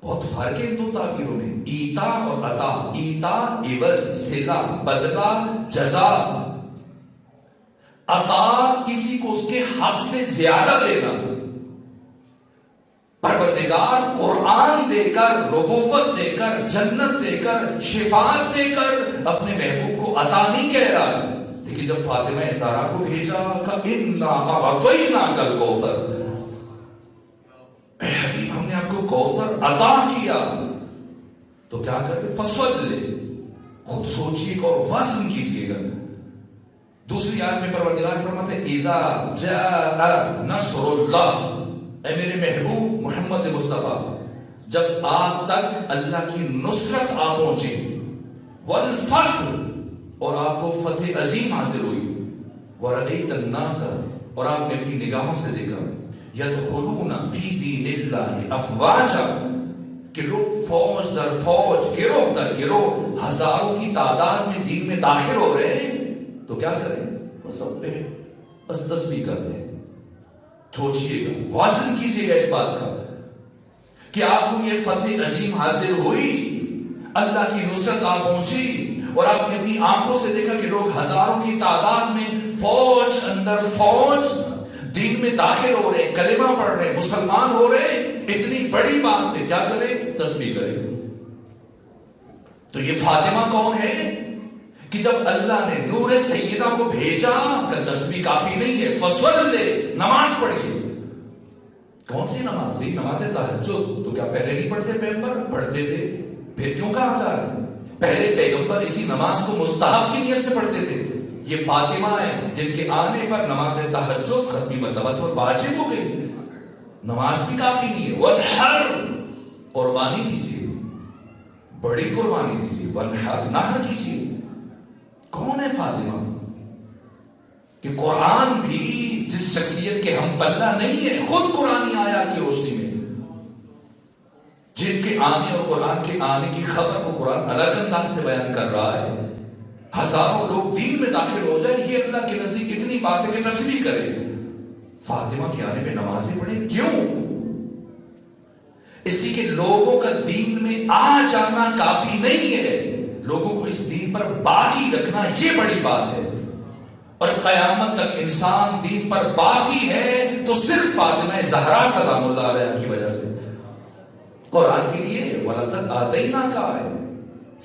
بہت فرق ہے ان دو تعبیروں میں، ایتا اور عطا. ایتا عوض، صلہ، بدلہ، جزا. عطا کسی کو اس کے حق سے زیادہ دینا. پروردگار قرآن دے کر، نبوت دے کر، جنت دے کر، شفاعت دے کر اپنے محبوب کو عطا نہیں کہہ رہا ہے. لیکن جب فاطمہ زہرا کو بھیجا کہ اِنَّا أَعْطَيْنَاكَ الْكَوْثَرَ، اے حبیب ہم نے آپ کو کوثر عطا کیا، تو کیا کرے؟ فَصَلِّ، خود سوچیے اور وزن کیجیے گا. دوسری آیت میں پروردگار فرماتے ہیں اِذَا جَاءَ نَصْرُ اللَّهِ، اے میرے محبوب محمد مصطفیٰ، جب آپ تک اللہ کی نصرت آ پہنچی، وَالْفَتْحُ، اور آپ کو فتح عظیم حاصل ہوئی، وَرَأَيْتَ النَّاسَ، اور آپ نے اپنی نگاہوں سے دیکھا، يَدْخُلُونَ فِي دِينِ اللَّهِ أَفْوَاجًا، کہ لوگ فوج در فوج، گروہ در گروہ، ہزاروں کی تعداد میں دین میں داخل ہو رہے ہیں. تو کیا کریں؟ وہ سب پہ بس تسبیح کرتے ہیں. سوچئے گا، وزن کیجئے گا اس بات کا کہ آپ کو یہ فتح عظیم حاصل ہوئی، اللہ کی نصرت آپ پہنچی، اور آپ نے اپنی آنکھوں سے دیکھا کہ لوگ ہزاروں کی تعداد میں فوج اندر فوج دین میں داخل ہو رہے، کلمہ پڑھ رہے، مسلمان ہو رہے. اتنی بڑی بات پہ کیا کرے؟ تسبیح کرے. تو یہ فاطمہ کون ہے کہ جب اللہ نے نور سیدہ کو بھیجا کہ تسبیح کافی نہیں ہے، فصل نماز پڑھیے. کون سی نماز؟ نماز تہجد. تو کیا پہلے نہیں پڑھتے؟ پیغمبر پڑھتے تھے، پھر کیوں کہا جا رہا ہے؟ پہلے پیغمبر اسی نماز کو مستحب کی نیت سے پڑھتے تھے. یہ فاطمہ ہے جن کے آنے پر نماز تہجد ختمی مرتبہ تو واجب ہو گئی. نماز بھی کافی نہیں ہے. وَالْحَرْ، قربانی دیجیے، بڑی قربانی دیجیے. وَالْحَرْ، نحر کیجیے. کون ہے فاطمہ؟ کہ قرآن بھی جس شخصیت کے ہم پلہ نہیں ہے، خود قرآنی آیات کی روشنی میں جن کے آنے اور قرآن کے آنے کی خبر کو قرآن الگ انداز سے بیان کر رہا ہے. ہزاروں لوگ دین میں داخل ہو جائے، یہ اللہ کے نزدیک اتنی بات ہے کہ تسبیح کرے. فاطمہ کے آنے پہ نمازیں پڑھیں. کیوں؟ اس لیے کہ لوگوں کا دین میں آ جانا کافی نہیں ہے، لوگوں کو اس دین پر باقی رکھنا یہ بڑی بات ہے. اور قیامت تک انسان دین پر باقی ہے تو صرف فاطمہ زہرا سلام اللہ علیہ کی وجہ سے. قرآن کے لیے وَلَقَدْ آتَيْنَاكَ ہے،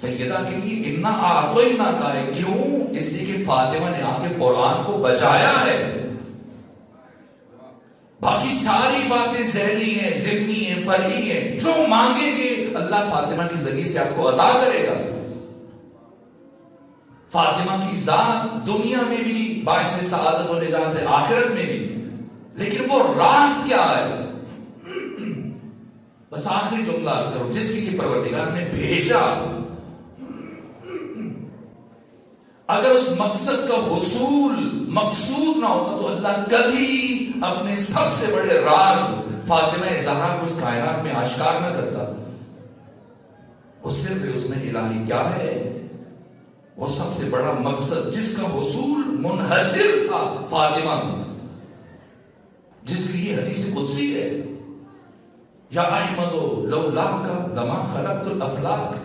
سیدہ کے لیے اِنَّا أَعْطَيْنَاكَ ہے. کیوں؟ اس لیے کہ فاطمہ نے آ کے قرآن کو بچایا ہے. باقی ساری باتیں ذہنی ہیں، ضمنی ہیں، فرعی ہیں، جو مانگیں گے اللہ فاطمہ کے ذریعے سے آپ کو عطا کرے گا. فاطمہ کی ذات دنیا میں بھی باعث سعادت و نجات ہے، آخرت میں بھی. لیکن وہ راز کیا ہے؟ بس آخری جملہ عرض کرو، جس کی پروردگار نے بھیجا، اگر اس مقصد کا حصول مقصود نہ ہوتا تو اللہ کبھی اپنے سب سے بڑے راز فاطمہ زہرا کو اس کائنات میں آشکار نہ کرتا. وہ صرف اس میں الہی کیا ہے، وہ سب سے بڑا مقصد جس کا حصول منحصر تھا فاطمہ میں، جس کے لیے حدیث قدسی ہے، یا احمد لولاک لما خلقت الافلاک.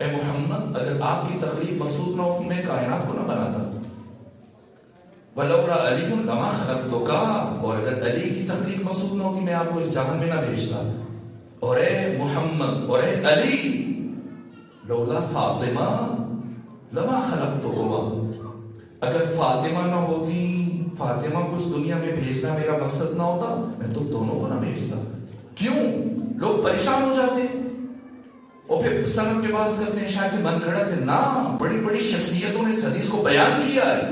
اے محمد، اگر آپ کی تخلیق مقصود نہ ہوتی میں کائنات کو نہ بناتا. ولولا علی لما خلقتک، اور اگر علی کی تخلیق مقصود نہ ہوتی میں آپ کو اس جہان میں نہ بھیجتا. اور اے محمد اور اے علی، لولا فاطمہ لما خلقتہما، اگر فاطمہ نہ ہوتی، فاطمہ کو اس دنیا میں بھیجنا میرا مقصد نہ ہوتا، میں تم دونوں کو نہ بھیجتا. کیوں؟ لوگ پریشان ہو جاتے ہیں اور پھر سند پہ باز کرتے ہیں شاید من گھڑت ہے. نہ، بڑی بڑی شخصیتوں نے اس حدیث کو بیان کیا ہے.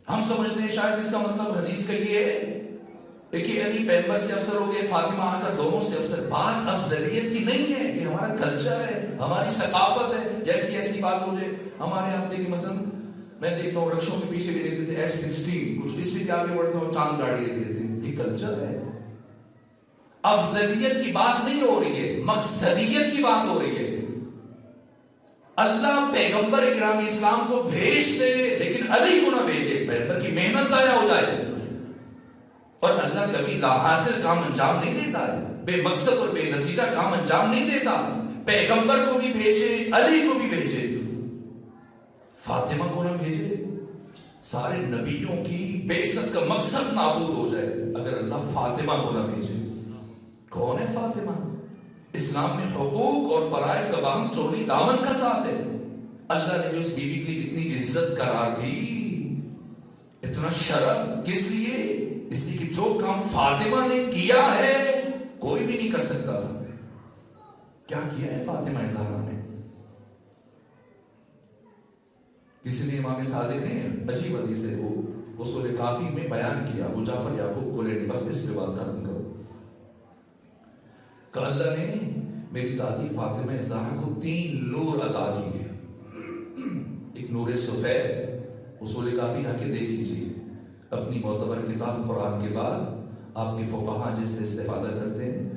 ہم سمجھتے ہیں شاید اس کا مطلب حدیث کا یہ ہے کہ علی پیغمبر سے افضل ہو گئے، فاطمہ آ کر دونوں سے افضل. بات افضلیت کی نہیں ہے، یہ ہمارا کلچر ہے، ہماری ثقافت ہے. جیسی ایسی بات ہو جائے ہمارے یہاں دیکھیں، مثلا میں دیکھتا ہوں رکشوں کے پیچھے بھی دیکھتے تھے F-16، کچھ اس سے بھی آگے بڑھتے ہیں چاند گاڑی لے دیتے ہیں. یہ کلچر ہے. افضلیت کی بات نہیں ہو رہی ہے، مقصدیت کی بات ہو رہی ہے. اللہ پیغمبر اکرام اسلام کو بھیج دے لیکن علی کو نہ بھیجے، پیغمبر کی محنت ضائع ہو جائے. اور اللہ کبھی لا حاصل کام انجام نہیں دیتا ہے، بے مقصد اور بے نتیجہ کام انجام نہیں دیتا. پیغمبر کو بھی بھیجے، علی کو بھی بھیجے، فاطمہ کو نہ بھیجے. سارے نبیوں کی بعثت کا مقصد نابود ہو جائے اگر اللہ فاطمہ کو نہ بھیجے. کون ہے فاطمہ؟ اسلام میں حقوق اور فرائض کا باہم چولی دامن کا ساتھ ہے. اللہ نے جو اس بیوی کے لیے اتنی عزت قرار دی، اتنا شرف، کس لیے؟ اس لیے کہ جو کام فاطمہ نے کیا ہے کوئی بھی نہیں کر سکتا تھا. کیا کیا ہے فاطمہ زہرا نے؟ کسی نے امام صادق نے عجیب حدیث ہے وہ اصول کافی میں بیان کیا، ابو جعفر یعقوب کلینی، بس اس پہ بات ختم کرو، کہ اللہ نے میری دادی فاطمہ زہرا کو 3 نور عطا کیے. ایک نور سفید، اصول کافی آ کے دیکھ لیجیے، اپنی معتبر کتاب قرآن کے بعد آپ کے فقہاء جس سے استفادہ کرتے ہیں،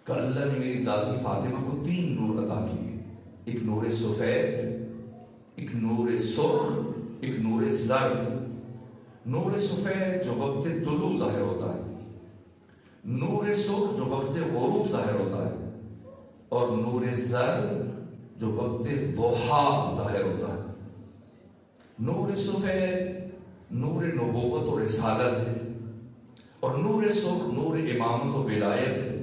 کہ اللہ نے میری دادی فاطمہ کو 3 نور عطا کیے. ایک نور سفید، ایک نور سرخ، ایک نور زرد. نور سفید جو وقت طلوع ظاہر ہوتا ہے، نور سرخ جو وقت غروب ظاہر ہوتا ہے، اور نور زرد جو وقت ضحا ظاہر ہوتا ہے. نور سفید نور نبوت و رسالت ہے، اور نور سرخ نور امامت و ولایت ہے،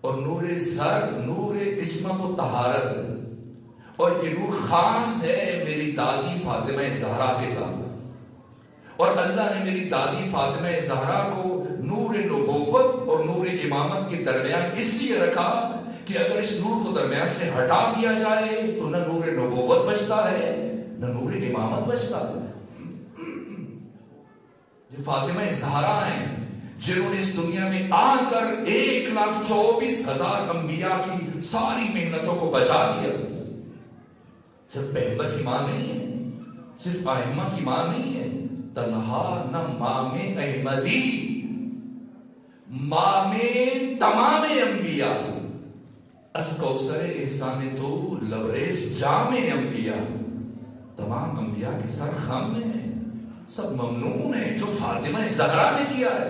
اور نور زرد نور عصمت و طہارت ہے. اور یہ نور خاص ہے میری دادی فاطمہ زہرا کے ساتھ. اور اللہ نے میری دادی فاطمہ زہرا کو نور نبوت اور نور امامت کے درمیان اس لیے رکھا کہ اگر اس نور کو درمیان سے ہٹا دیا جائے تو نہ نور نبوت بچتا ہے نہ نور امامت بچتا ہے. جو فاطمہ زہرا ہیں جنہوں نے اس دنیا میں آ کر 1,24,000 انبیاء کی ساری محنتوں کو بچا دیا. صرف پیغمبر کی ماں نہیں ہے، صرف ائمہ کی ماں نہیں ہے، تنہا نہ مام احمدی، مام تمام انبیاء، از کوثر احسان تو لبریز جام انبیاء. تمام انبیاء کے سر خم میں ہیں، سب ممنون ہیں جو فاطمہ زہرا نے کیا ہے.